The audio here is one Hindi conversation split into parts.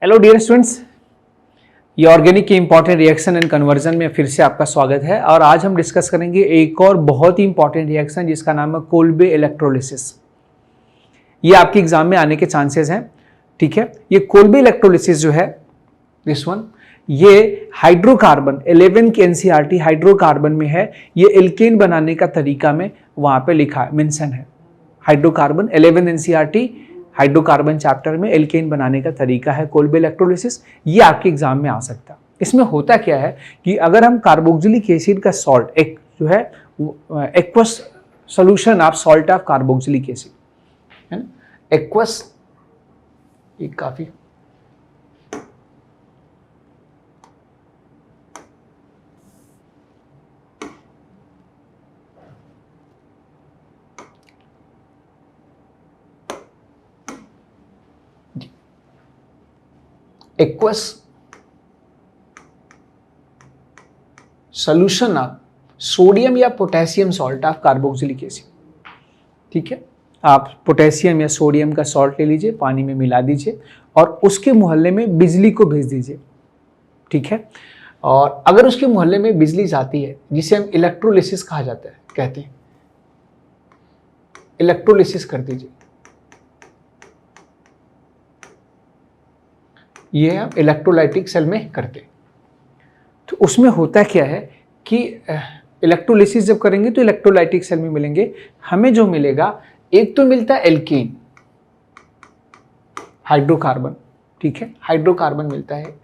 हेलो डियर स्टूडेंट्स, ये ऑर्गेनिक के इंपॉर्टेंट रिएक्शन एंड कन्वर्जन में फिर से आपका स्वागत है। और आज हम डिस्कस करेंगे एक और बहुत ही इंपॉर्टेंट रिएक्शन जिसका नाम है कोल्बे इलेक्ट्रोलिसिस। ये आपके एग्जाम में आने के चांसेस हैं, ठीक है। ये कोल्बे इलेक्ट्रोलिसिस जो है दिस वन, ये हाइड्रोकार्बन 11 के एनसीईआरटी हाइड्रोकार्बन में है। ये एल्केन बनाने का तरीका में वहां पे लिखा मेंशन है। हाइड्रोकार्बन 11 एनसीईआरटी हाइड्रोकार्बन चैप्टर में एल्केन बनाने का तरीका है कोल्बे इलेक्ट्रोलिसिस। ये आपके एग्जाम में आ सकता है। इसमें होता क्या है कि अगर हम कार्बोक्सिलिक एसिड का सॉल्ट एक जो है aqueous solution of salt of carboxylic acid है ना, एक्वस एक काफी एक्वस सॉल्यूशन ऑफ सोडियम या potassium salt of carboxylic acid, ठीक है। आप पोटेशियम या सोडियम का सॉल्ट ले लीजिए, पानी में मिला दीजिए और उसके मोहल्ले में बिजली को भेज दीजिए, ठीक है। और अगर उसके मोहल्ले में बिजली जाती है, जिसे हम इलेक्ट्रोलिसिस कहा जाता है, कहते हैं इलेक्ट्रोलिसिस कर दीजिए, ये हम इलेक्ट्रोलाइटिक सेल में करते हैं। तो उसमें होता क्या है कि इलेक्ट्रोलिसिस जब करेंगे तो इलेक्ट्रोलाइटिक सेल में मिलेंगे, हमें जो मिलेगा एक तो मिलता है एल्केन हाइड्रोकार्बन, ठीक है, हाइड्रोकार्बन मिलता है।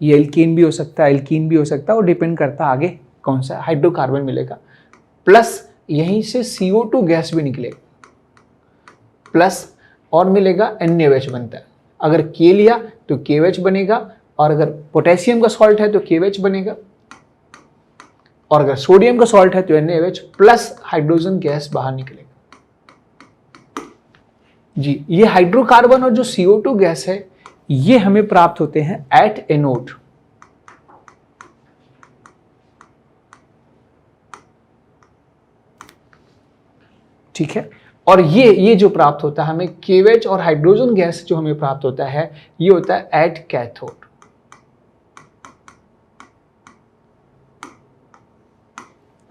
ये एल्केन भी हो सकता है, एल्कीन भी हो सकता है, और डिपेंड करता है आगे कौन सा हाइड्रोकार्बन मिलेगा। प्लस यहीं से CO2 गैस भी निकलेगा, प्लस और मिलेगा NaOH बनता है। अगर K लिया तो KOH बनेगा, और अगर पोटेशियम का सॉल्ट है तो KOH बनेगा, और अगर सोडियम का सॉल्ट है तो NaOH प्लस हाइड्रोजन गैस बाहर निकलेगा। जी, ये हाइड्रोकार्बन और जो CO2 गैस है ये हमें प्राप्त होते हैं एट एनोड। ठीक है, और ये जो प्राप्त होता है हमें KOH और हाइड्रोजन गैस जो हमें प्राप्त होता है ये होता है एट कैथोड।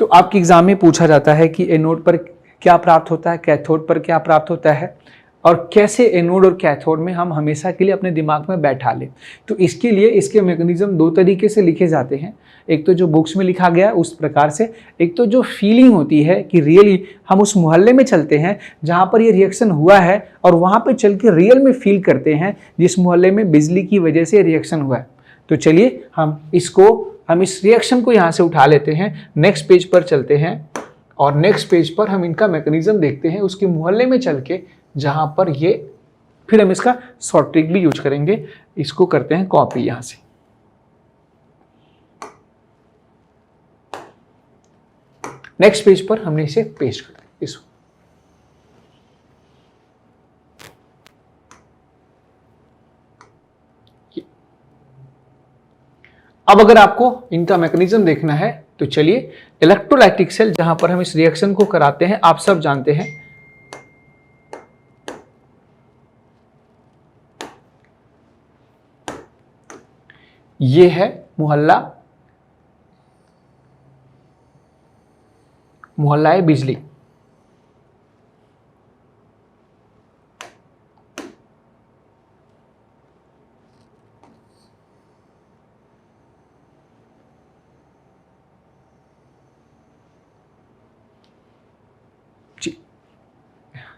तो आपके एग्जाम में पूछा जाता है कि एनोड पर क्या प्राप्त होता है, कैथोड पर क्या प्राप्त होता है, और कैसे एनोड और कैथोड में हम हमेशा के लिए अपने दिमाग में बैठा लें। तो इसके लिए इसके मैकेनिज्म दो तरीके से लिखे जाते हैं। एक तो जो बुक्स में लिखा गया है उस प्रकार से, एक तो जो फीलिंग होती है कि रियली हम उस मोहल्ले में चलते हैं जहाँ पर ये रिएक्शन हुआ है और वहाँ पर चल के रियल में फील करते हैं जिस मोहल्ले में बिजली की वजह से रिएक्शन हुआ है। तो चलिए हम इस रिएक्शन को यहाँ से उठा लेते हैं, नेक्स्ट पेज पर चलते हैं और नेक्स्ट पेज पर हम इनका मैकेनिज्म देखते हैं उसके मोहल्ले में चल के, जहां पर ये फिर हम इसका शॉर्ट ट्रिक भी यूज करेंगे। इसको करते हैं कॉपी यहां से। नेक्स्ट पेज पर हमने इसे पेस्ट कर दिया इसको। अब अगर आपको इनका मैकेनिज्म देखना है तो चलिए, इलेक्ट्रोलाइटिक सेल जहां पर हम इस रिएक्शन को कराते हैं, आप सब जानते हैं ये है मोहल्ला है बिजली। जी,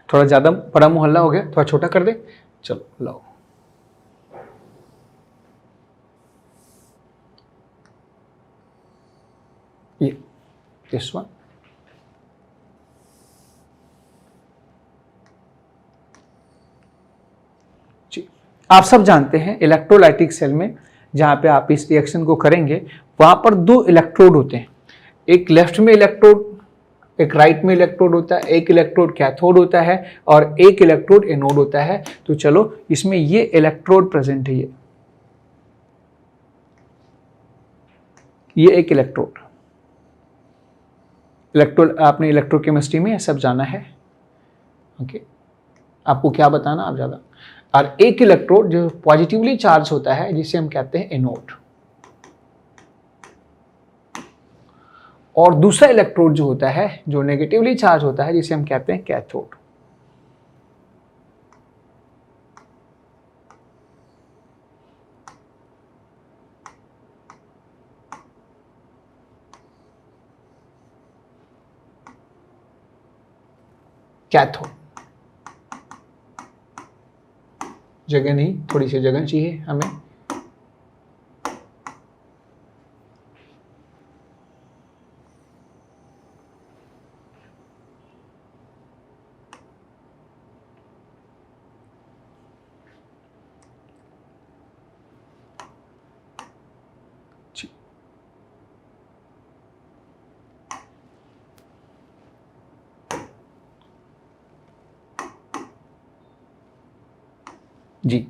थोड़ा ज्यादा बड़ा मोहल्ला हो गया, थोड़ा छोटा कर दे। चलो लाओ, ये दिस वन। जी, आप सब जानते हैं इलेक्ट्रोलाइटिक सेल में जहां पे आप इस रिएक्शन को करेंगे वहां पर दो इलेक्ट्रोड होते हैं, एक लेफ्ट में इलेक्ट्रोड, एक राइट में इलेक्ट्रोड होता है, एक इलेक्ट्रोड कैथोड होता है और एक इलेक्ट्रोड एनोड होता है। तो चलो, इसमें ये इलेक्ट्रोड प्रेजेंट है, ये एक इलेक्ट्रोड आपने इलेक्ट्रोकेमिस्ट्री में सब जाना है, ओके। आपको क्या बताना आप ज़्यादा, और एक इलेक्ट्रोड जो पॉजिटिवली चार्ज होता है जिसे हम कहते हैं एनोड, और दूसरा इलेक्ट्रोड जो होता है जो नेगेटिवली चार्ज होता है जिसे हम कहते हैं कैथोड। कैथोड, जगह नहीं, थोड़ी सी जगह चाहिए हमें। जी,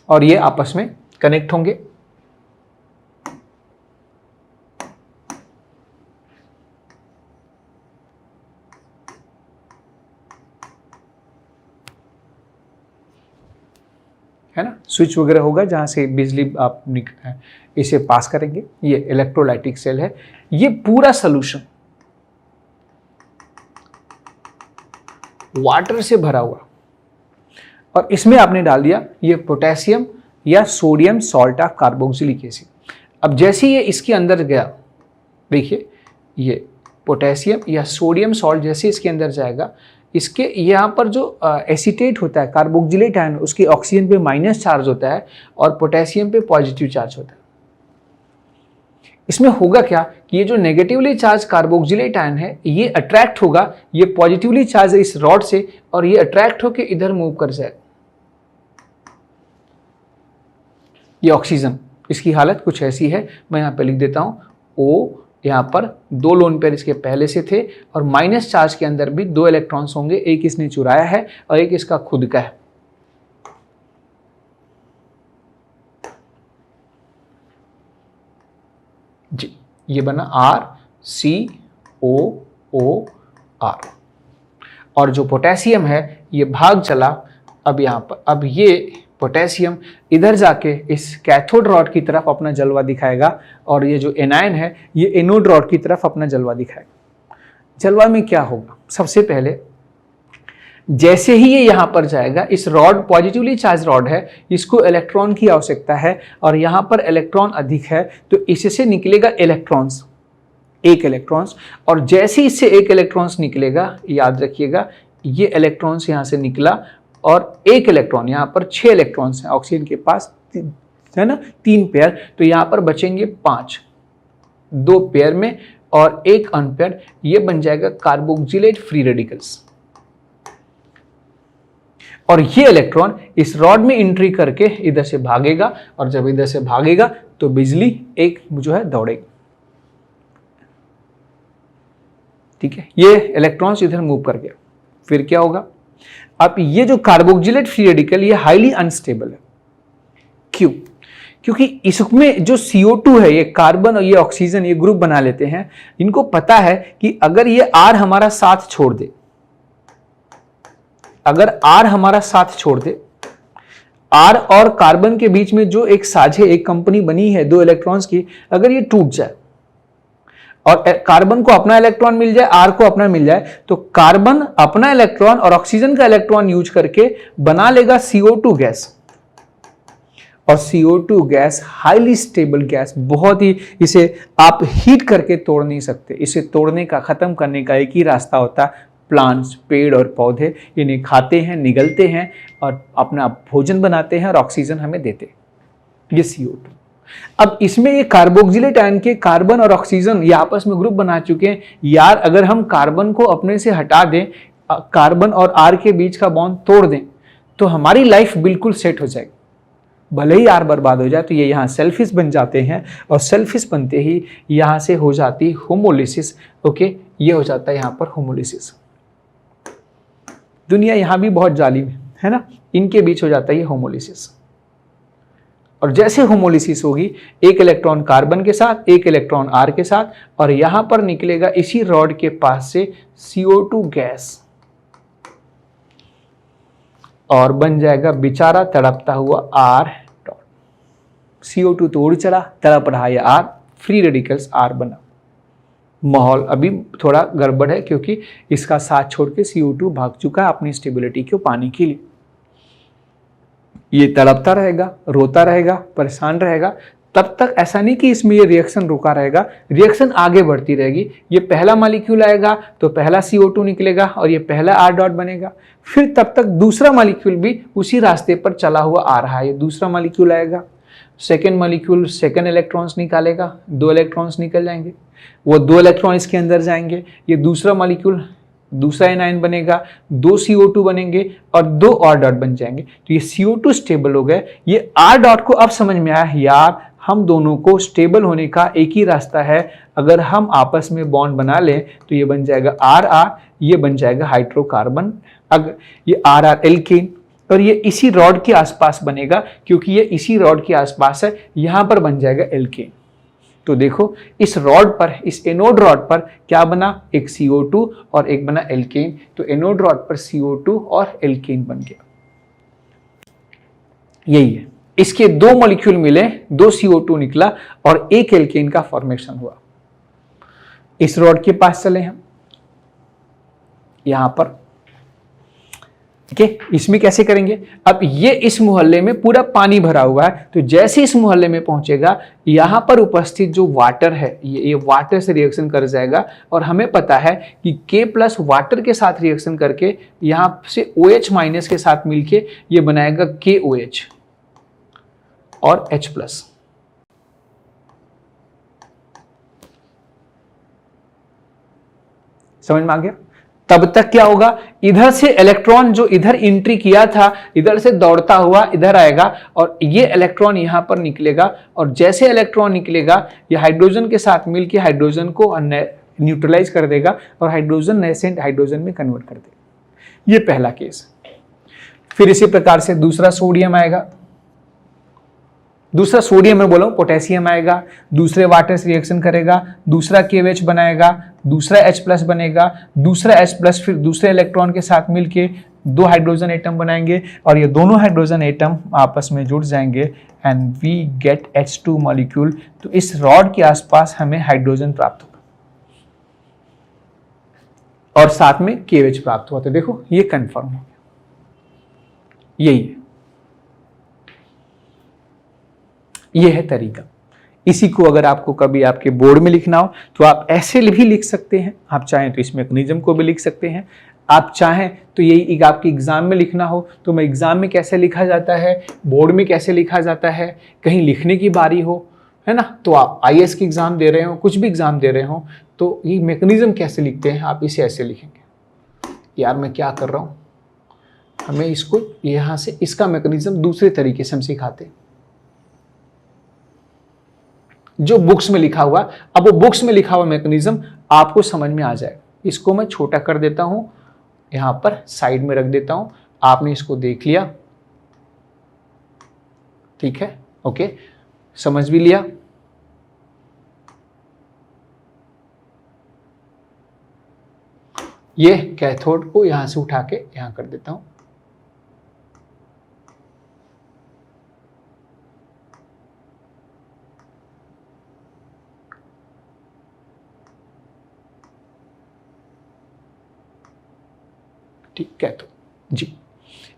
और ये आपस में कनेक्ट होंगे। है ना, स्विच वगैरह होगा जहां से बिजली आप इसे पास करेंगे। ये इलेक्ट्रोलाइटिक सेल है। ये पूरा सॉल्यूशन वाटर से भरा हुआ, और इसमें आपने डाल दिया ये पोटेशियम या sodium salt of carboxylic acid. अब जैसे ये इसके अंदर गया, देखिए ये पोटेशियम या सोडियम सॉल्ट जैसे इसके अंदर जाएगा, इसके यहाँ पर जो एसीटेट होता है कार्बोक्सिलेट आयन, उसके ऑक्सीजन पे माइनस चार्ज होता है और पोटेशियम पे पॉजिटिव चार्ज होता है। इसमें होगा क्या कि ये जो नेगेटिवली चार्ज कार्बोक्सिलेट आयन है ये अट्रैक्ट होगा ये पॉजिटिवली चार्ज इस रॉड से, और ये अट्रैक्ट होकर इधर मूव कर जाएगा। ये ऑक्सीजन, इसकी हालत कुछ ऐसी है, मैं यहाँ पे लिख देता हूँ O, यहाँ पर 2 लोन पेयर इसके पहले से थे, और माइनस चार्ज के अंदर भी 2 इलेक्ट्रॉन्स होंगे, एक इसने चुराया है और एक इसका खुद का है। जी, ये बना RCOOR, और जो पोटेशियम है ये भाग चला अब यहाँ पर। अब ये पोटेशियम इधर जाके इस कैथोड रॉड की तरफ अपना जलवा दिखाएगा, और ये जो एनायन है ये एनोड रॉड की तरफ अपना जलवा दिखाएगा। जलवा में क्या होगा, सबसे पहले जैसे ही ये यहाँ पर जाएगा, इस रॉड पॉजिटिवली चार्ज रॉड है, इसको इलेक्ट्रॉन की आवश्यकता है, और यहाँ पर इलेक्ट्रॉन अधिक है तो इससे निकलेगा इलेक्ट्रॉन्स, एक इलेक्ट्रॉन्स। और जैसे ही इससे एक इलेक्ट्रॉन्स निकलेगा, याद रखिएगा ये इलेक्ट्रॉन्स यहाँ से निकला, और एक इलेक्ट्रॉन, यहाँ पर 6 इलेक्ट्रॉन्स हैं ऑक्सीजन के पास, है ना, 3 पेयर, तो यहाँ पर बचेंगे 5, 2 पेयर में और एक अनपेयर। ये बन जाएगा कार्बोक्सिलेट फ्री रेडिकल्स, और ये इलेक्ट्रॉन इस रॉड में एंट्री करके इधर से भागेगा, और जब इधर से भागेगा तो बिजली एक जो है दौड़ेगी। ठीक है, ये इलेक्ट्रॉन्स इधर मूव कर गया, फिर क्या होगा। अब ये जो कार्बोक्सिलेट फ्री रेडिकल ये हाईली अनस्टेबल है। क्यों? क्योंकि इसमें जो CO2 है, ये कार्बन और ये ऑक्सीजन ये ग्रुप बना लेते हैं। इनको पता है कि अगर ये R हमारा साथ छोड़ दे, अगर R हमारा साथ छोड़ दे, R और कार्बन के बीच में जो एक साझे एक कंपनी बनी है 2 इलेक्ट्रॉन्स की, अगर ये टूट जाए और कार्बन को अपना इलेक्ट्रॉन मिल जाए, R को अपना मिल जाए, तो कार्बन अपना इलेक्ट्रॉन और ऑक्सीजन का इलेक्ट्रॉन यूज करके बना लेगा CO2 गैस, और CO2 gas highly stable gas, बहुत ही, इसे आप हीट करके तोड़ नहीं सकते। इसे तोड़ने का, खत्म करने का एक ही रास्ता होता है, प्लांट्स, पेड़ और पौधे इन्हें खाते हैं, निगलते हैं और अपना भोजन बनाते हैं और ऑक्सीजन हमें देते हैं, ये CO2। अब इसमें ये कार्बोक्सिलेट आयन के कार्बन और ऑक्सीजन ये आपस में ग्रुप बना चुके हैं। यार अगर हम कार्बन को अपने से हटा दें, कार्बन और R के बीच का बॉन्ड तोड़ दें, तो हमारी लाइफ बिल्कुल सेट हो जाएगी। भले ही R बर्बाद हो जाए तो ये यहाँ सेल्फिश बन जाते हैं, और सेल्फिश बनते ही यहाँ से हो जाती होमोलिसिस। ओके, ये हो जाता है यहाँ पर होमोलिसिस। दुनिया यहाँ भी बहुत जालिम है ना, इनके बीच हो जाता है ये होमोलिसिस। और जैसे होमोलिसिस होगी, एक इलेक्ट्रॉन कार्बन के साथ, एक इलेक्ट्रॉन R के साथ, और यहां पर निकलेगा इसी रॉड के पास से CO2 गैस। और बन जाएगा बेचारा तड़पता हुआ R डॉट। CO2 तो उड़ चला, तड़प रहा है R, फ्री रेडिकल्स R बना। माहौल अभी थोड़ा गड़बड़ है क्योंकि इसका साथ छोड़ के CO2 भाग चुका है अपनी स्टेबिलिटी को पाने के लिए। ये तड़पता रहेगा, रोता रहेगा, परेशान रहेगा, तब तक ऐसा नहीं कि इसमें ये रिएक्शन रुका रहेगा, रिएक्शन आगे बढ़ती रहेगी। ये पहला मॉलिक्यूल आएगा तो पहला CO2 निकलेगा और ये पहला R डॉट बनेगा, फिर तब तक दूसरा मॉलिक्यूल भी उसी रास्ते पर चला हुआ आ रहा है। ये दूसरा मॉलिक्यूल आएगा, सेकेंड मॉलिक्यूल सेकेंड इलेक्ट्रॉन्स निकालेगा, 2 इलेक्ट्रॉन्स निकल जाएंगे, वो 2 इलेक्ट्रॉन इसके अंदर जाएंगे, ये दूसरा मॉलिक्यूल दूसरा एनायन बनेगा, 2 CO2 बनेंगे और 2 R डॉट बन जाएंगे। तो ये CO2 स्टेबल हो गए। ये R डॉट को अब समझ में आया, यार हम दोनों को स्टेबल होने का एक ही रास्ता है, अगर हम आपस में बॉन्ड बना लें तो ये बन जाएगा RR, ये बन जाएगा हाइड्रोकार्बन, अगर ये RR एल्केन, और ये इसी रॉड के आसपास बनेगा क्योंकि ये इसी रॉड के आसपास है, यहां पर बन जाएगा एल्केन। तो देखो इस रॉड पर, इस एनोड रॉड पर क्या बना, एक CO2 और एक बना एल्केन। तो एनोड रॉड पर CO2 और एल्केन बन गया। यही है, इसके 2 मॉलिक्यूल मिले, 2 CO2 निकला और एक एल्केन का फॉर्मेशन हुआ। इस रॉड के पास चले हम, यहां पर ठीक है। इसमें कैसे करेंगे, अब ये इस मोहल्ले में पूरा पानी भरा हुआ है, तो जैसे इस मोहल्ले में पहुंचेगा यहां पर उपस्थित जो वाटर है ये वाटर से रिएक्शन कर जाएगा, और हमें पता है कि K प्लस वाटर के साथ रिएक्शन करके यहां से OH माइनस के साथ मिलके ये बनाएगा KOH और H प्लस। समझ में आ गया। तब तक क्या होगा, इधर से इलेक्ट्रॉन जो इधर एंट्री किया था इधर से दौड़ता हुआ इधर आएगा और ये इलेक्ट्रॉन यहां पर निकलेगा, और जैसे इलेक्ट्रॉन निकलेगा ये हाइड्रोजन के साथ मिलकर हाइड्रोजन को न्यूट्रलाइज कर देगा और हाइड्रोजन नेसेंट हाइड्रोजन में कन्वर्ट कर देगा। ये पहला केस। फिर इसी प्रकार से दूसरा सोडियम आएगा, दूसरा सोडियम में बोला पोटेशियम आएगा, दूसरे वाटर से रिएक्शन करेगा, दूसरा KOH बनाएगा, दूसरा H प्लस बनेगा, दूसरा H प्लस फिर दूसरे इलेक्ट्रॉन के साथ मिलके 2 हाइड्रोजन एटम बनाएंगे और ये दोनों हाइड्रोजन एटम आपस में जुड़ जाएंगे and we get H2 molecule. तो इस रॉड के आसपास हमें हाइड्रोजन प्राप्त होगा और साथ में KOH प्राप्त हुआ। तो देखो ये कंफर्म हो गया, यही है, ये है तरीका। इसी को अगर आपको कभी आपके बोर्ड में लिखना हो तो आप ऐसे भी लिख सकते हैं, आप चाहें तो इस मैकेनिज्म को भी लिख सकते हैं, आप चाहें तो यही आपके एग्जाम में लिखना हो तो मैं एग्जाम में कैसे लिखा जाता है, बोर्ड में कैसे लिखा जाता है, कहीं लिखने की बारी हो, है ना, तो आप IAS की एग्जाम दे रहे हो, कुछ भी एग्जाम दे रहे हो, तो ये मैकेनिज्म कैसे लिखते हैं आप इसे ऐसे लिखेंगे। यार मैं क्या कर रहा हूँ, हमें इसको यहाँ से इसका मैकेनिज्म दूसरे तरीके से हम सिखाते हैं जो बुक्स में लिखा हुआ। अब वो बुक्स में लिखा हुआ मैकेनिज्म आपको समझ में आ जाएगा। इसको मैं छोटा कर देता हूं, यहां पर साइड में रख देता हूं, आपने इसको देख लिया, ठीक है, ओके, समझ भी लिया। ये कैथोड को यहां से उठा के यहां कर देता हूं, ठीक है। तो जी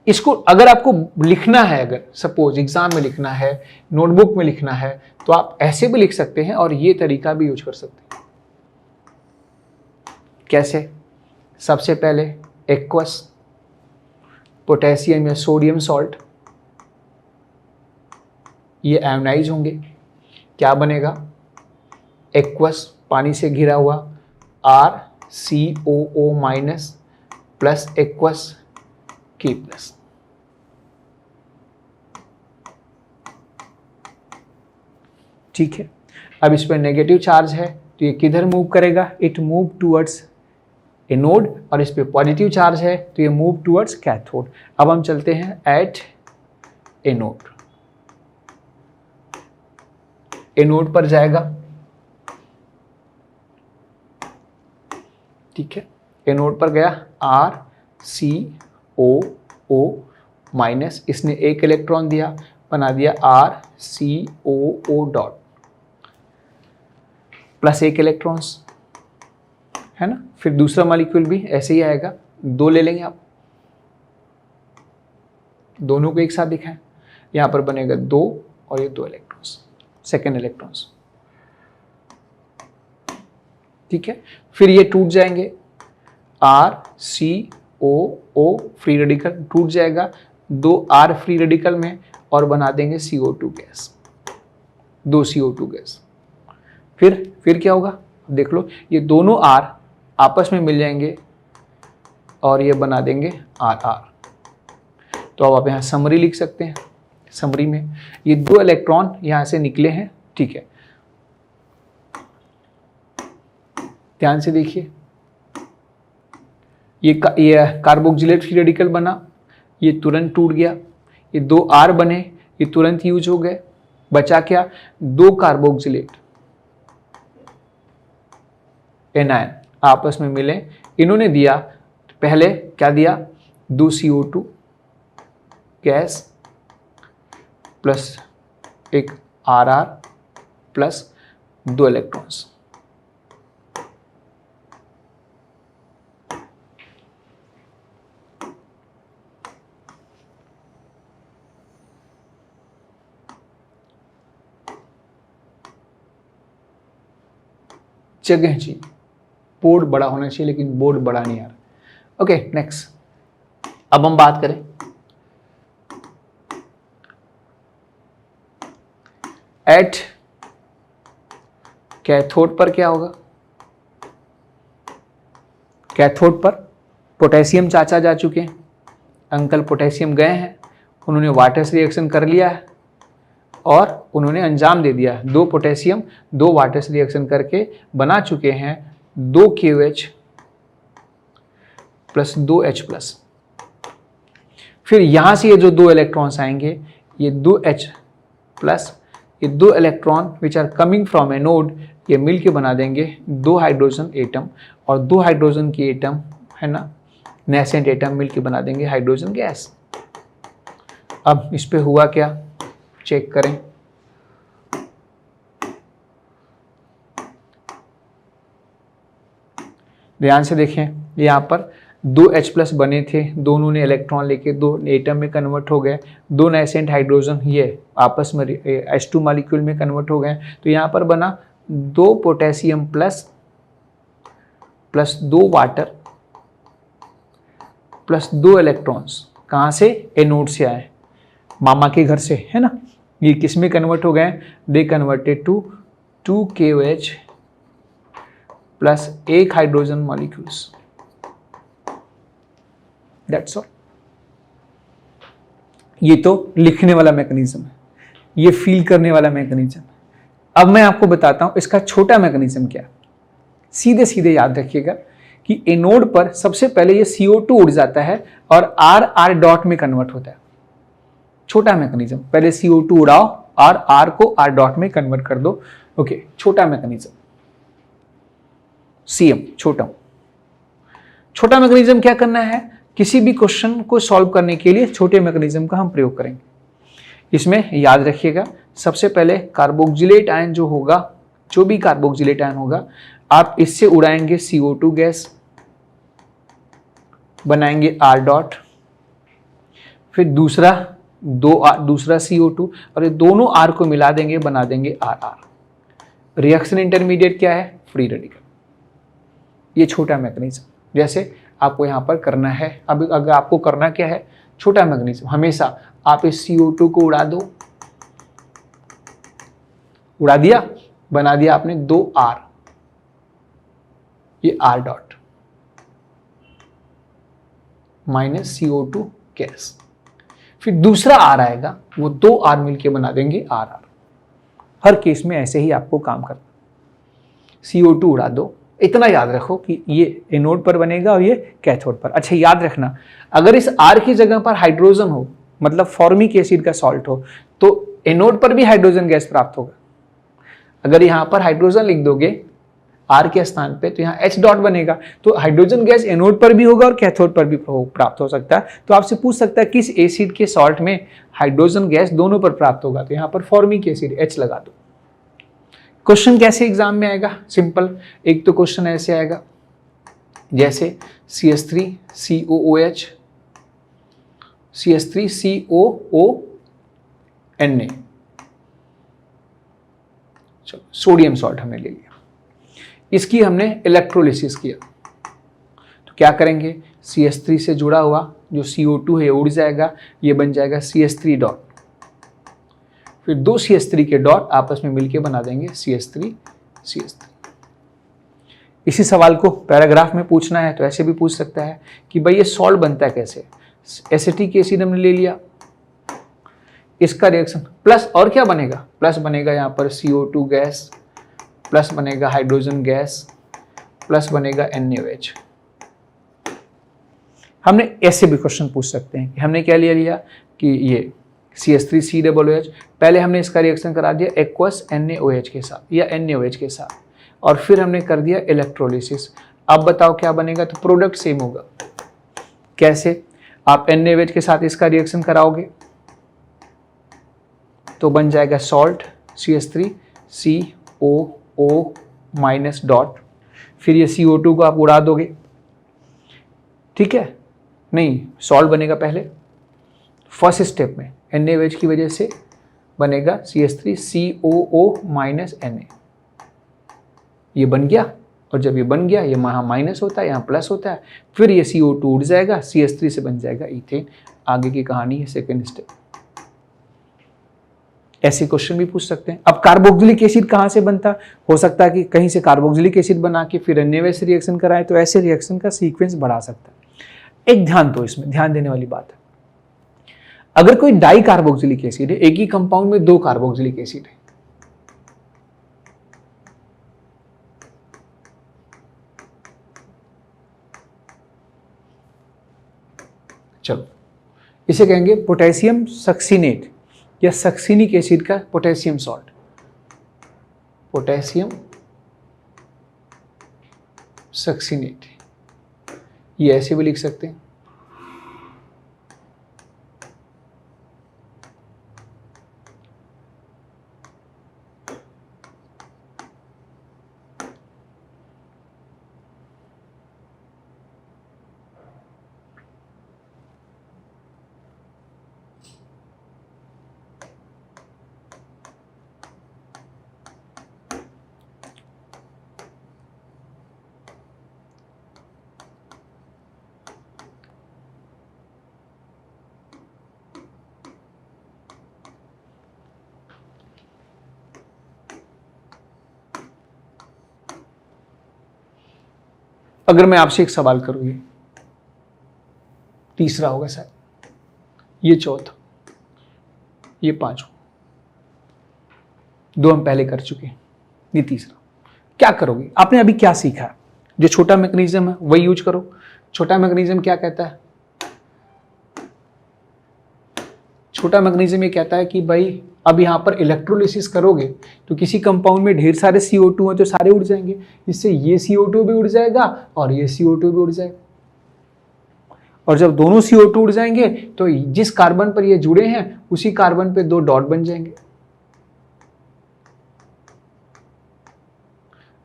इसको अगर आपको लिखना है, अगर सपोज एग्जाम में लिखना है, नोटबुक में लिखना है, तो आप ऐसे भी लिख सकते हैं और ये तरीका भी यूज कर सकते हैं। कैसे, सबसे पहले एक्वस पोटेशियम या सोडियम सॉल्ट, ये आयोनाइज होंगे, क्या बनेगा, एक्वस पानी से घिरा हुआ RCOO minus plus aqueous K plus. ठीक है, अब इस पर नेगेटिव चार्ज है तो ये किधर मूव करेगा, इट मूव टूवर्ड्स एनोड, और इस पे पॉजिटिव चार्ज है तो ये मूव टूवर्ड्स कैथोड। अब हम चलते हैं एट एनोड, एनोड पर जाएगा, ठीक है, एनोड पर गया RCOO माइनस, इसने एक इलेक्ट्रॉन दिया, बना दिया RCOO डॉट, प्लस एक इलेक्ट्रॉन्स, है ना। फिर दूसरा मॉलिक्यूल भी ऐसे ही आएगा, 2 ले लेंगे आप, दोनों को एक साथ दिखाएं, यहां पर बनेगा 2 और ये 2 इलेक्ट्रॉन्स, सेकेंड इलेक्ट्रॉन्स, ठीक है। फिर ये टूट जाएंगे, RCOO फ्री रेडिकल टूट जाएगा 2 R फ्री रेडिकल में और बना देंगे CO2 गैस, 2 CO2 गैस। फिर क्या होगा देख लो, ये दोनों R आपस में मिल जाएंगे और ये बना देंगे RR। तो अब आप यहाँ समरी लिख सकते हैं, समरी में ये 2 इलेक्ट्रॉन यहाँ से निकले हैं, ठीक है। ध्यान से देखिए, ये कार्बोक्सिलेट फ्री रेडिकल बना, ये तुरंत टूट गया, ये 2 R बने, ये तुरंत यूज हो गए, बचा क्या, 2 कार्बोक्सिलेट एनायन आपस में मिले, इन्होंने दिया पहले क्या दिया, 2 CO2 गैस प्लस एक RR प्लस 2 इलेक्ट्रॉन्स। जगह चाहिए, बोर्ड बड़ा होना चाहिए, लेकिन बोर्ड बड़ा नहीं आ रहा। ओके नेक्स्ट, अब हम बात करें एट कैथोड पर क्या होगा। कैथोड पर पोटेशियम चाचा जा चुके हैं, अंकल पोटेशियम गए हैं, उन्होंने वाटर से रिएक्शन कर लिया है और उन्होंने अंजाम दे दिया, 2 पोटेशियम 2 वाटर से रिएक्शन करके बना चुके हैं 2 KOH प्लस 2 H प्लस। फिर यहां से ये जो 2 इलेक्ट्रॉन्स आएंगे, ये 2 H प्लस, ये 2 electron which are coming from anode, ये मिलके बना देंगे 2 हाइड्रोजन एटम, और 2 हाइड्रोजन की एटम है ना, नेसेंट एटम मिलके बना देंगे हाइड्रोजन गैस। अब इस पे हुआ क्या, चेक करें, ध्यान से देखें, यहाँ पर 2 H प्लस बने थे, दोनों ने इलेक्ट्रॉन लेके 2 एटम में कन्वर्ट हो गए, 2 नेसेंट हाइड्रोजन ये आपस में H2 मॉलिक्यूल में कन्वर्ट हो गए। तो यहाँ पर बना 2 potassium plus 2 water plus 2 electrons, कहाँ से, एनोड से आए, मामा के घर से, है ना। ये किस में कन्वर्ट हो गए, they converted to 2 KOH plus 1 hydrogen molecules, that's all. ये तो लिखने वाला मैकेनिज्म है, ये फील करने वाला मैकेनिज्म। अब मैं आपको बताता हूं इसका छोटा मैकेनिज्म क्या है। सीधे सीधे याद रखिएगा कि एनोड पर सबसे पहले ये CO2 उड़ जाता है और R डॉट में कन्वर्ट होता है। छोटा मैकेनिज्म, पहले CO2 उड़ाओ और R को R डॉट में कन्वर्ट कर दो। ओके, छोटा मैकेनिज्म, CM छोटा मैकेनिज्म क्या करना है, किसी भी क्वेश्चन को सॉल्व करने के लिए छोटे मैकेनिज्म का हम प्रयोग करेंगे। इसमें याद रखिएगा, सबसे पहले कार्बोक्सिलेट आयन जो होगा, जो भी कार्बोक्सिलेट आयन होगा, आप इससे उड़ाएंगे CO2 गैस, बनाएंगे R डॉट, फिर दूसरा CO2 और ये दोनों R को मिला देंगे, बना देंगे RR। रिएक्शन इंटरमीडिएट क्या है, फ्री रेडिकल। ये छोटा मैकेनिज्म जैसे आपको यहाँ पर करना है। अब अगर आपको करना क्या है, छोटा मैकेनिज्म, हमेशा आप इस CO2 को उड़ा दो, उड़ा दिया, बना दिया आपने 2 R, ये R dot minus CO2 gas, फिर दूसरा R आएगा, वो 2 R मिलके बना देंगे RR। हर केस में ऐसे ही आपको काम करना, CO2 उड़ा दो। इतना याद रखो कि ये एनोड पर बनेगा और ये कैथोड पर। अच्छा याद रखना, अगर इस R की जगह पर हाइड्रोजन हो, मतलब फॉर्मिक एसिड का सॉल्ट हो, तो एनोड पर भी हाइड्रोजन गैस प्राप्त होगा। अगर यहाँ पर हाइड्रोजन लिख दोगे R के स्थान पे, तो यहाँ H डॉट बनेगा। तो हाइड्रोजन गैस एनोड पर भी होगा और कैथोड पर भी प्राप्त हो सकता है। तो आपसे पूछ सकता है किस एसिड के सॉल्ट में हाइड्रोजन गैस दोनों पर प्राप्त होगा, तो यहाँ पर फॉर्मिक एसिड H लगा दो। क्वेश्चन कैसे एग्जाम में आएगा, सिंपल। एक तो क्वेश्चन ऐसे आएगा जैसे CH3COOH, CH3COONA, चलो सोडियम सॉल्ट हमने ले लिया, इसकी हमने इलेक्ट्रोलिसिस किया। तो क्या करेंगे, CH3 से जुड़ा हुआ जो CO2 है उड़ जाएगा, ये बन जाएगा CH3 डॉट, फिर दो CH3 के डॉट आपस में मिलके बना देंगे CH3। इसी सवाल को पैराग्राफ में पूछना है तो ऐसे भी पूछ सकता है कि भाई ये सॉल्ट बनता है कैसे। एसिटिक एसिड हमने ले लिया, इसका रिएक्शन प्लस और क्या बनेगा, प्लस बनेगा यहाँ पर CO2 गैस, प्लस बनेगा हाइड्रोजन गैस, प्लस बनेगा NaOH। हमने ऐसे भी क्वेश्चन पूछ सकते हैं कि हमने क्या ले लिया कि ये CH3COOH, पहले हमने इसका रिएक्शन करा दिया एक्वस NaOH के साथ या NaOH के साथ, और फिर हमने कर दिया इलेक्ट्रोलिसिस। अब बताओ क्या बनेगा, तो प्रोडक्ट सेम होगा। कैसे, आप NaOH के साथ इसका रिएक्शन कराओगे तो बन जाएगा सॉल्ट CH3COO माइनस डॉट, फिर ये CO2 को आप उड़ा दोगे, ठीक है, नहीं सॉल्ट बनेगा पहले फर्स्ट स्टेप में, NaOH की वजह से बनेगा CH3COO माइनस Na, ये बन गया। और जब ये बन गया, ये यहाँ माइनस होता है, यहाँ प्लस होता है, फिर ये CO2 उड़ जाएगा, CH3 से बन जाएगा इथेन। आगे की कहानी है सेकेंड स्टेप। ऐसे क्वेश्चन भी पूछ सकते हैं। अब कार्बोक्सिलिक एसिड कहाँ से बनता, हो सकता है कि कहीं से कार्बोक्सिलिक एसिड बना के फिर NaOH से रिएक्शन कराए, तो ऐसे रिएक्शन का सीक्वेंस बढ़ा सकता है। एक ध्यान तो इसमें ध्यान देने वाली बात है, अगर कोई डाई कार्बोक्सिलिक एसिड है, एक ही कंपाउंड में दो कार्बोक्सिलिक एसिड है, चलो इसे कहेंगे पोटेशियम सक्सिनेट या सक्सिनिक एसिड का पोटेशियम सॉल्ट, पोटेशियम सक्सिनेट, ये ऐसे भी लिख सकते हैं। अगर मैं आपसे एक सवाल करूँ, ये तीसरा होगा शायद, ये चौथा, ये पांचवा, दो हम पहले कर चुके हैं, ये तीसरा। क्या करोगे, आपने अभी क्या सीखा है, जो छोटा मैकेनिज्म है वही यूज करो। छोटा मैकेनिज्म क्या कहता है, छोटा मैकेनिज्म ये कहता है कि भाई अब यहाँ पर इलेक्ट्रोलिसिस करोगे तो किसी कंपाउंड में ढेर सारे CO2 हैं तो सारे उड़ जाएंगे, इससे ये CO2 भी उड़ जाएगा और ये CO2 भी उड़ जाएगा, और जब दोनों CO2 उड़ जाएंगे तो जिस कार्बन पर ये जुड़े हैं उसी कार्बन पे दो डॉट बन जाएंगे।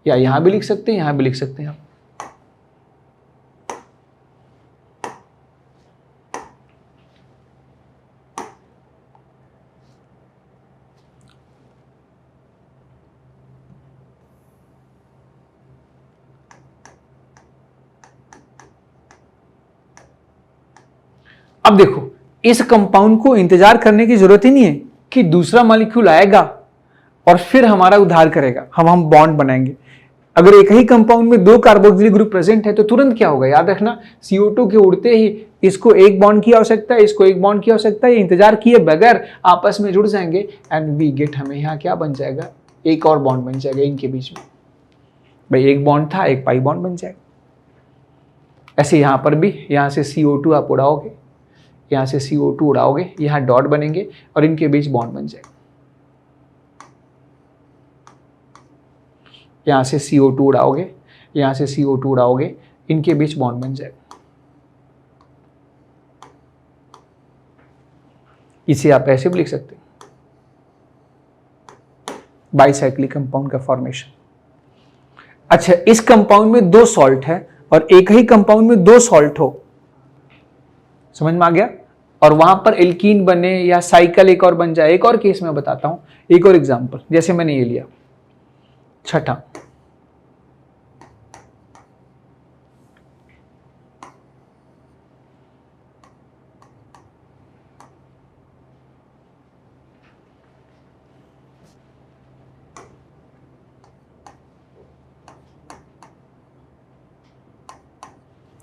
या यहां भी लिख सकते हैं, यहां भी लिख सकते हैं आप। अब देखो, इस कंपाउंड को इंतजार करने की जरूरत ही नहीं है कि दूसरा मॉलिक्यूल आएगा और फिर हमारा उद्धार करेगा, हम बॉन्ड बनाएंगे। अगर एक ही कंपाउंड में दो कार्बोक्सिलिक ग्रुप प्रेजेंट है तो तुरंत क्या होगा, याद रखना, CO2 के उड़ते ही इसको एक बॉन्ड की आवश्यकता है, इसको एक बॉन्ड की आवश्यकता है, इंतजार किए बगैर आपस में जुड़ जाएंगे एंड वी गेट, हमें यहाँ क्या बन जाएगा, एक और बॉन्ड बन जाएगा इनके बीच में। भाई एक बॉन्ड था, एक पाई बॉन्ड बन जाएगा। ऐसे यहाँ पर भी, यहाँ से CO2 आप उड़ाओगे, यहाँ से CO2 उड़ाओगे, यहाँ डॉट बनेंगे और इनके बीच बॉन्ड बन जाएगा। यहाँ से CO2 उड़ाओगे, यहाँ से CO2 उड़ाओगे, इनके बीच बॉन्ड बन जाएगा। इसे आप ऐसे भी लिख सकते हैं, बाइसाइक्लिक कंपाउंड का फॉर्मेशन। अच्छा, इस कंपाउंड में 2 सॉल्ट है और एक ही कंपाउंड में 2 सॉल्ट हो, समझ में आ गया, और वहां पर एल्कीन बने या साइकिल एक और बन जाए। एक और केस मैं बताता हूं, एक और एग्जांपल, जैसे मैंने ये लिया छठा,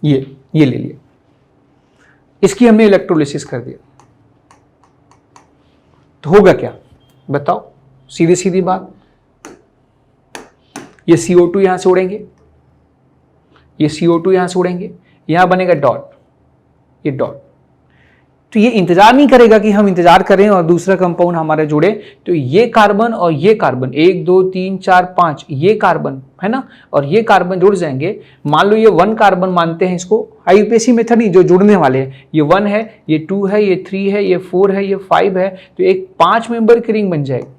ये ले लिया, इसकी हमने इलेक्ट्रोलिसिस कर दिया, तो होगा क्या बताओ, सीधी सीधी बात, ये CO2 यहां से उड़ेंगे, ये CO2 यहां से उड़ेंगे, यहां बनेगा डॉट, ये डॉट। तो ये इंतजार नहीं करेगा कि हम इंतजार करें और दूसरा कंपाउंड हमारे जुड़े, तो ये कार्बन और ये कार्बन 1 2 3 4 5 ये कार्बन है ना, और ये कार्बन जुड़ जाएंगे। मान लो ये 1 कार्बन मानते हैं इसको, IUPAC मेथड नहीं, जो जुड़ने वाले हैं, ये 1 है, ये 2 है, ये 3 है, ये 4 है, ये 5 है, तो एक 5 मेंबर की रिंग बन जाएगी।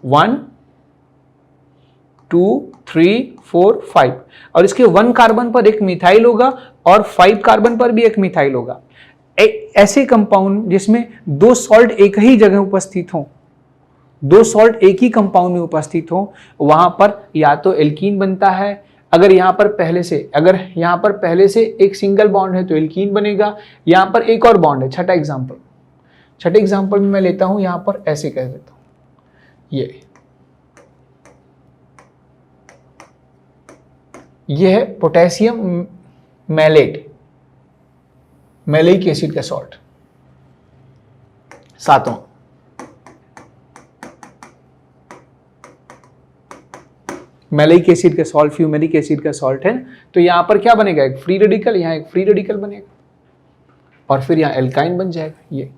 1 2 3 4 5, और इसके 1 कार्बन पर एक मिथाइल होगा और 5 कार्बन पर भी एक मिथाइल होगा। ऐसे कंपाउंड जिसमें 2 सॉल्ट एक ही जगह उपस्थित हो, 2 सॉल्ट एक ही कंपाउंड में उपस्थित हो, वहां पर या तो एल्कीन बनता है, अगर यहां पर पहले से एक सिंगल बॉन्ड है तो एल्कीन बनेगा, यहां पर एक और बॉन्ड है। छठे एग्जांपल में मैं लेता हूं, यहां पर ऐसे कह देता हूं, ये है पोटेशियम मैलेट, मैलिक एसिड का सॉल्ट, 7वां, मैलिक एसिड का सॉल्ट, फ्यूमेरिक एसिड का सॉल्ट है। तो यहां पर क्या बनेगा, एक फ्री रेडिकल, यहां एक फ्री रेडिकल बनेगा, और फिर यहां एल्काइन बन जाएगा। ये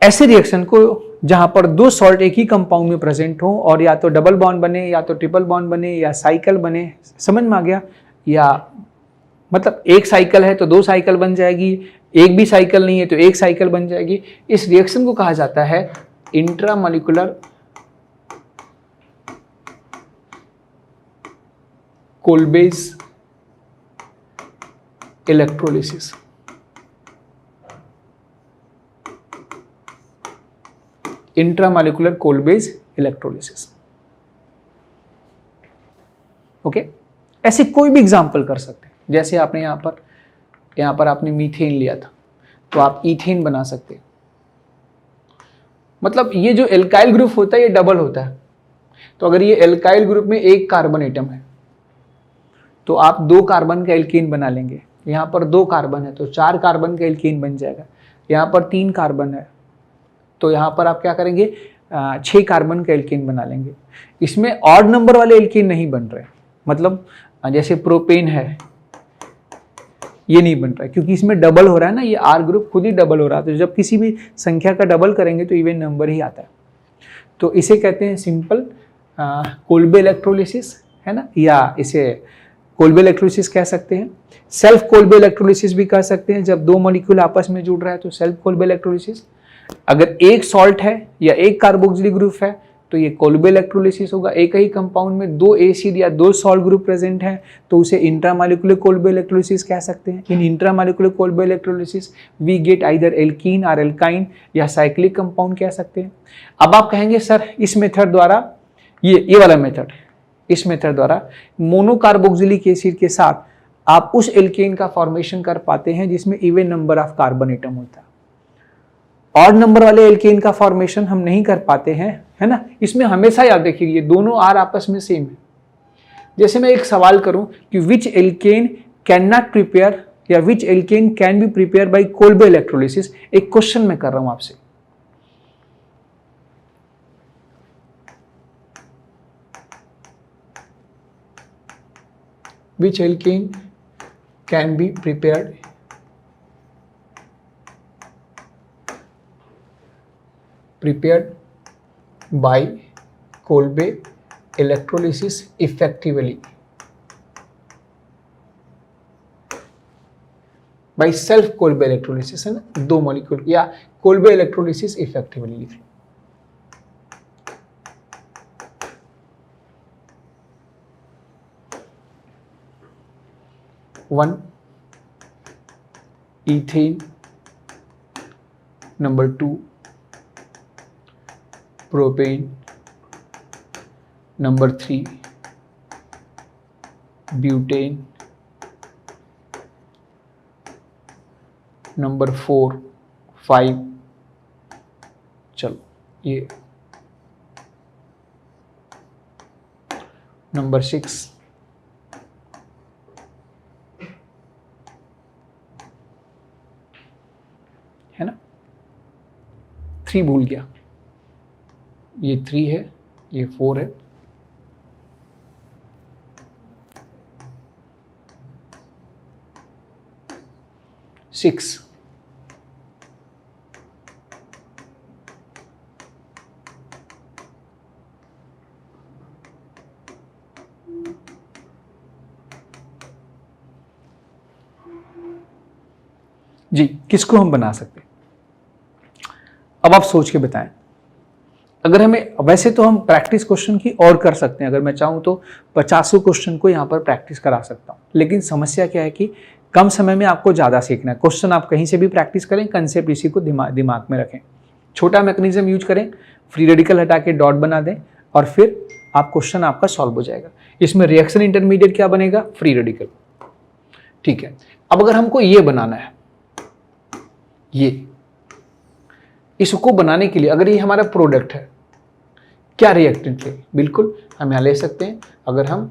ऐसे रिएक्शन को जहां पर 2 सॉल्ट एक ही कंपाउंड में प्रेजेंट हो और या तो डबल बॉन्ड बने या तो ट्रिपल बॉन्ड बने या साइकिल बने, समझ में आ गया, या मतलब एक साइकिल है तो 2 साइकिल बन जाएगी, एक भी साइकिल नहीं है तो एक साइकिल बन जाएगी। इस रिएक्शन को कहा जाता है intramolecular Kolbe's electrolysis. Intramolecular Kolbe's electrolysis. Okay, ऐसे कोई भी एग्जांपल कर सकते हैं। जैसे आपने यहां पर आपने मीथेन लिया था तो आप ईथेन बना सकते हैं। मतलब ये जो एल्काइल ग्रुप होता है ये डबल होता है, तो अगर ये एल्काइल ग्रुप में 1 कार्बन एटम है तो आप 2 कार्बन का एल्कीन बना लेंगे। यहां पर 2 कार्बन है तो 4 कार्बन का एल्कीन बन जाएगा। यहां पर 3 कार्बन है तो यहां पर आप क्या करेंगे, 6 कार्बन का एल्कीन बना लेंगे। इसमें ऑड नंबर वाले एल्कीन नहीं बन रहे, मतलब जैसे प्रोपेन है ये नहीं बन रहा है क्योंकि इसमें डबल हो रहा है ना, ये R ग्रुप खुद ही डबल हो रहा है। तो जब किसी भी संख्या का डबल करेंगे तो इवन नंबर ही आता है। तो इसे कहते हैं सिंपल कोल्बे इलेक्ट्रोलिसिस, है ना, या इसे कोल्बे इलेक्ट्रोलिसिस कह सकते हैं। सेल्फ कोल्बे इलेक्ट्रोलिसिस भी कह सकते हैं, जब 2 मॉलिक्यूल आपस में जुड़ रहा है तो सेल्फ कोल्बे इलेक्ट्रोलिसिस। अगर एक सॉल्ट है या एक कार्बोक्सिलिक ग्रुप है तो ये कोल्बे इलेक्ट्रोलिसिस होगा। एक ही कंपाउंड में 2 एसिड या 2 सॉल्ट ग्रुप प्रेजेंट है तो उसे इंट्रामॉलिक्यूलर कोल्बे इलेक्ट्रोलिसिस कह सकते हैं। In intramolecular Kolbe electrolysis we get either alkene और एल्काइन या साइक्लिक कंपाउंड कह सकते हैं। अब आप कहेंगे सर इस मेथड द्वारा, ये वाला मेथड, इस मेथड द्वारा मोनोकार्बोक्सिलिक एसिड के साथ आप उस एल्केन का फॉर्मेशन कर पाते हैं जिसमें even number of carbon atom होता है। ऑड नंबर वाले एल्केन का फॉर्मेशन हम नहीं कर पाते हैं, है ना। इसमें हमेशा याद रखिए ये दोनों आर आपस में सेम है। जैसे मैं एक सवाल करूं कि which alkane can not prepare या which alkane can be prepare by Kolbe electrolysis, एक क्वेश्चन मैं कर रहा हूं आपसे। Which alkane can be prepared prepared by Kolbe electrolysis effectively by self Kolbe electrolysis, है ना, 2 मॉलिक्यूल, या कोल्बे इलेक्ट्रोलिसिस इफेक्टिवली लिख लो। 1 ethane, number 2 propane, number 3 butane, number 4 5, चलो ये नंबर 6 है ना, 3 भूल गया, ये 3 है, ये 4 है, 6 जी, किसको हम बना सकते हैं? अब आप सोच के बताएं। अगर हमें, वैसे तो हम प्रैक्टिस क्वेश्चन की और कर सकते हैं, अगर मैं चाहूं तो 50 क्वेश्चन को यहां पर प्रैक्टिस करा सकता हूं, लेकिन समस्या क्या है कि कम समय में आपको ज़्यादा सीखना है। क्वेश्चन आप कहीं से भी प्रैक्टिस करें, कंसेप्ट इसी को दिमाग में रखें, छोटा मैकेनिज्म यूज करें, फ्री रेडिकल हटा के डॉट बना दें और फिर आप क्वेश्चन आपका सॉल्व हो जाएगा। इसमें रिएक्शन इंटरमीडिएट क्या बनेगा? Free radical. ठीक है, अब अगर हमको ये बनाना है, ये इसको बनाने के लिए अगर ये हमारा प्रोडक्ट है, क्या रिएक्टेंट है? बिल्कुल हम यहाँ ले सकते हैं, अगर हम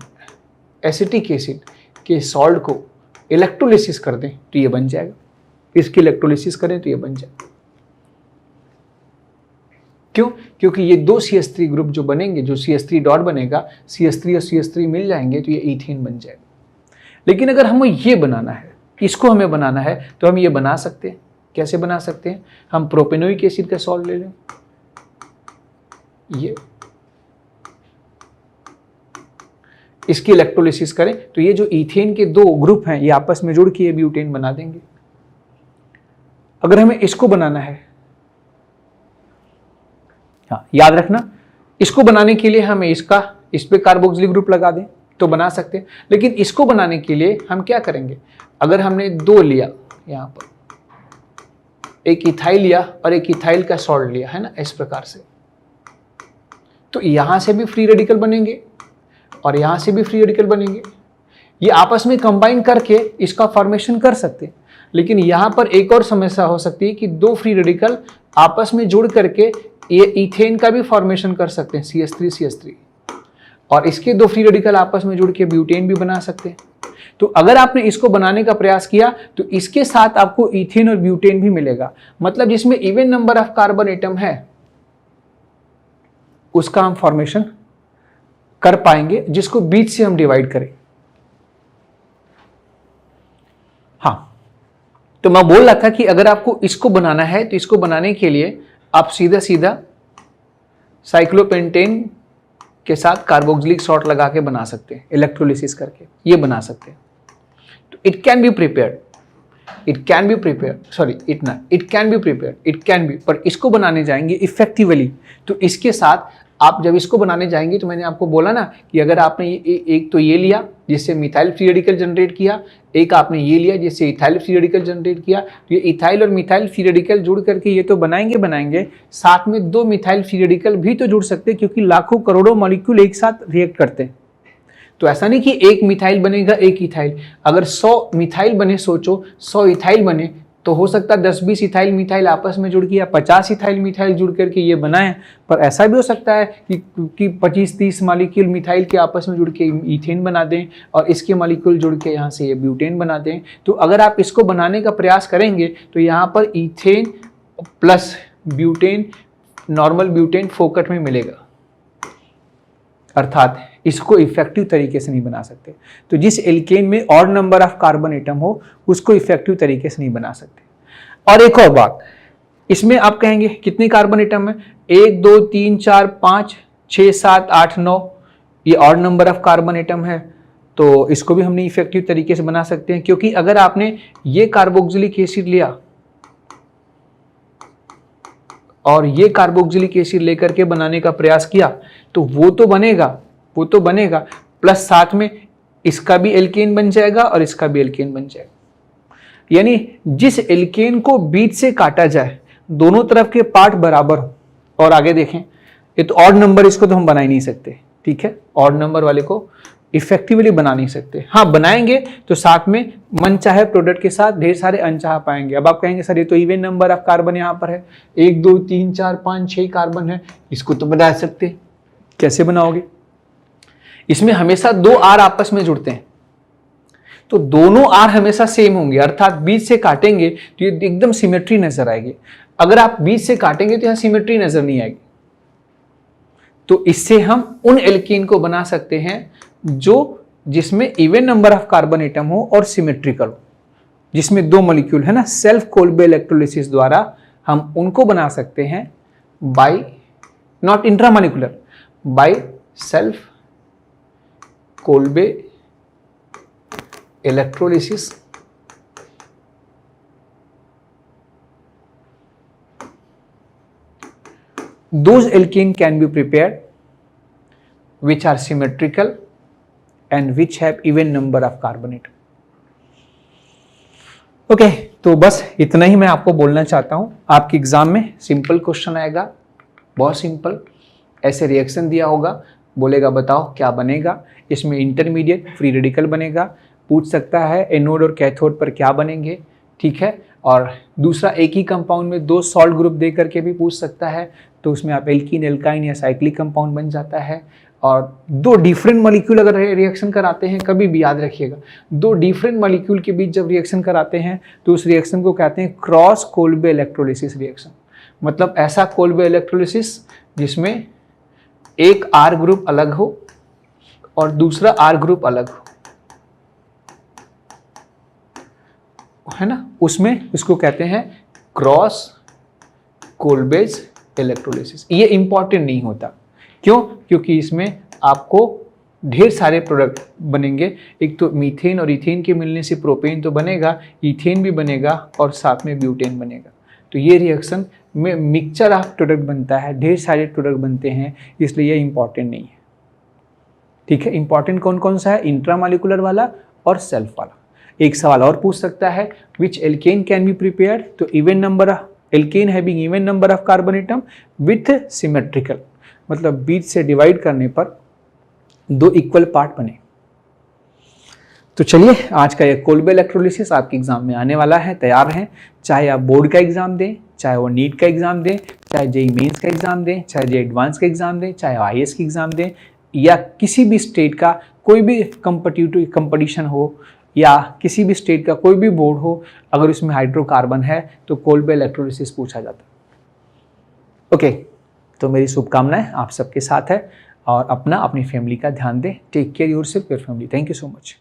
एसिटिक एसिड के सॉल्ट को इलेक्ट्रोलिसिस कर दें तो ये बन जाएगा, इसकी इलेक्ट्रोलिसिस करें तो ये बन जाएगा। क्यों? क्योंकि ये 2 CH3 ग्रुप जो बनेंगे, जो CH3 डॉट बनेगा, CH3 और CH3 मिल जाएंगे तो ये ईथेन बन जाएगा। लेकिन अगर हमें ये बनाना है, इसको हमें बनाना है, तो हम ये बना सकते हैं। कैसे बना सकते हैं? हम प्रोपेनोइक एसिड का सॉल्ट ले लें, ये इसकी इलेक्ट्रोलिसिस करें तो ये जो ईथेन के 2 ग्रुप हैं ये आपस में जुड़ के ये ब्यूटेन बना देंगे। अगर हमें इसको बनाना है, हाँ याद रखना, इसको बनाने के लिए हमें इस पे कार्बोक्सिलिक ग्रुप लगा दें तो बना सकते हैं। लेकिन इसको बनाने के लिए हम क्या करेंगे? अगर हमने 2 लिया, यहां पर एक इथाइल लिया और एक इथाइल का सॉल्ट लिया, है ना, इस प्रकार से, तो यहां से भी फ्री रेडिकल बनेंगे और यहां से भी फ्री रेडिकल बनेंगे। ये आपस में कंबाइन करके इसका फॉर्मेशन कर सकते हैं। लेकिन यहां पर एक और समस्या हो सकती है कि 2 फ्री रेडिकल आपस में जुड़ करके ये इथेन का भी फॉर्मेशन कर सकते हैं, CH3 और इसके 2 फ्री रेडिकल आपस में जुड़ के ब्यूटेन भी बना सकते हैं। तो अगर आपने इसको बनाने का प्रयास किया तो इसके साथ आपको इथेन और ब्यूटेन भी मिलेगा। मतलब जिसमें even number of carbon atom है उसका हम फॉर्मेशन कर पाएंगे, जिसको बीच से हम डिवाइड करें। हाँ, तो मैं बोल रहा था कि अगर आपको इसको बनाना है तो इसको बनाने के लिए आप सीधा सीधा साइक्लोपेंटेन के साथ कार्बोक्सिलिक सॉल्ट लगा के बना सकते हैं, इलेक्ट्रोलिसिस करके ये बना सकते हैं। तो इट कैन बी प्रिपेयर्ड, पर इसको बनाने जाएंगे इफेक्टिवली तो इसके साथ आप जब इसको बनाने जाएंगे तो मैंने आपको बोला ना कि अगर आपने एक तो ये लिया जिससे मिथाइल फ्री रेडिकल जनरेट किया, एक आपने ये लिया जिससे इथाइल फ्री रेडिकल जनरेट किया, तो ये इथाइल और मिथाइल फ्री रेडिकल जुड़ करके ये तो बनाएंगे, साथ में 2 मिथाइल फ्री रेडिकल भी तो जुड़ सकते हैं, क्योंकि लाखों करोड़ों मॉलिक्यूल एक साथ रिएक्ट करते हैं। तो ऐसा नहीं कि एक मिथाइल बनेगा एक इथाइल, अगर 100 मिथाइल बने, सोचो 100 इथाइल बने तो हो सकता है 10-20 इथाइल मिथाइल आपस में जुड़ के या 50 इथाइल मिथाइल जुड़ करके ये बनाए। पर ऐसा भी हो सकता है कि 25-30 मॉलिक्यूल मिथाइल के आपस में जुड़ के ईथेन बना दें और इसके मॉलिक्यूल जुड़ के यहाँ से ये ब्यूटेन बना दें। तो अगर आप इसको बनाने का प्रयास करेंगे तो यहाँ पर ethane plus butane, normal butane फोकट में मिलेगा, अर्थात इसको इफेक्टिव तरीके से नहीं बना सकते। तो जिस एल्केन में और नंबर ऑफ कार्बन एटम हो उसको इफेक्टिव तरीके से नहीं बना सकते। और एक और बात, इसमें आप कहेंगे कितने कार्बन एटम है, 1 2 3 4 5 6 7 8 9, ये odd number of carbon atom है। तो इसको भी हमने इफेक्टिव तरीके से बना सकते हैं, क्योंकि अगर आपने ये कार्बोक्सिलिक एसिड लिया और ये कार्बोक्सिलिक एसिड लेकर के बनाने का प्रयास किया तो वो तो बनेगा, प्लस साथ में इसका भी एल्केन बन जाएगा और इसका भी एल्केन बन जाएगा। यानी जिस एल्केन को बीच से काटा जाए, दोनों तरफ के पार्ट बराबर हो। और आगे देखें, ये तो ऑड नंबर, इसको तो हम बना ही नहीं सकते, ठीक है, ऑड नंबर वाले को इफेक्टिवली बना नहीं सकते। हाँ, बनाएंगे तो साथ में मनचाहे प्रोडक्ट के साथ ढेर सारे अनचाहा पाएंगे। अब आप कहेंगे सर ये तो इवन नंबर ऑफ कार्बन यहाँ पर है, 1 2 3 4 5 6 कार्बन है, इसको तो बना सकते। कैसे बनाओगे? इसमें हमेशा 2 R आपस में जुड़ते हैं, तो दोनों R हमेशा सेम होंगे, अर्थात बीच से काटेंगे तो ये एकदम सिमेट्री नजर आएगी। अगर आप बीच से काटेंगे तो यहां सिमेट्री नजर नहीं आएगी। तो इससे हम उन एल्कीन को बना सकते हैं जिसमें even number of carbon atom हो और सिमेट्रिकल हो, जिसमें 2 मॉलिक्यूल है ना, सेल्फ कोल्बे इलेक्ट्रोलिसिस द्वारा हम उनको बना सकते हैं by, not intramolecular, by self Kolbe electrolysis. Those alkene can be prepared which are symmetrical and which have even number of carbon atom. Okay, तो बस इतना ही मैं आपको बोलना चाहता हूं। आपके एग्जाम में सिंपल क्वेश्चन आएगा, बहुत सिंपल, ऐसे रिएक्शन दिया होगा, बोलेगा बताओ क्या बनेगा। इसमें इंटरमीडिएट फ्री रेडिकल बनेगा, पूछ सकता है एनोड और कैथोड पर क्या बनेंगे, ठीक है। और दूसरा, एक ही कंपाउंड में 2 सॉल्ट ग्रुप दे करके भी पूछ सकता है, तो उसमें आप एल्कीन, एल्काइन या साइक्लिक कंपाउंड बन जाता है। और 2 डिफरेंट मॉलिक्यूल अगर रिएक्शन कराते हैं, कभी भी याद रखिएगा, 2 डिफरेंट मॉलिक्यूल के बीच जब रिएक्शन कराते हैं तो उस रिएक्शन को कहते हैं क्रॉस कोल्बे इलेक्ट्रोलिसिस रिएक्शन। मतलब ऐसा कोल्बे इलेक्ट्रोलिसिस जिसमें एक R ग्रुप अलग हो और दूसरा R ग्रुप अलग हो, है ना, उसमें इसको कहते हैं क्रॉस कोल्बेज इलेक्ट्रोलिसिस। ये इंपॉर्टेंट नहीं होता, क्यों? क्योंकि इसमें आपको ढेर सारे प्रोडक्ट बनेंगे। एक तो मीथेन और इथेन के मिलने से प्रोपेन तो बनेगा, इथेन भी बनेगा और साथ में ब्यूटेन बनेगा। तो ये रिएक्शन में मिक्सचर ऑफ प्रोडक्ट बनता है, ढेर सारे प्रोडक्ट बनते हैं, इसलिए ये इंपॉर्टेंट नहीं है, ठीक है। इंपॉर्टेंट कौन कौन सा है? इंट्रामॉलिक्यूलर वाला और सेल्फ वाला। एक सवाल और पूछ सकता है, विच एल्केन कैन बी प्रिपेयर्ड, तो even number of alkene having even number of carbon atom with symmetrical, मतलब बीच से डिवाइड करने पर 2 इक्वल पार्ट बने। तो चलिए, आज का ये कोल्बे इलेक्ट्रोलिसिस आपके एग्जाम में आने वाला है, तैयार हैं। चाहे आप बोर्ड का एग्जाम दें, चाहे वो नीट का एग्जाम दें, चाहे जेईई मेंस का एग्जाम दें, चाहे जेईई एडवांस का एग्जाम दें, चाहे आईएएस का एग्जाम दें, या किसी भी स्टेट का कोई भी कंपटीशन हो, या किसी भी स्टेट का कोई भी बोर्ड हो, अगर उसमें हाइड्रोकार्बन है तो कोल्बे इलेक्ट्रोलिसिस पूछा जाता है। ओके, तो मेरी शुभकामनाएं आप सबके साथ है, और अपनी फैमिली का ध्यान दें। Take care yourself, your family. Thank you so much.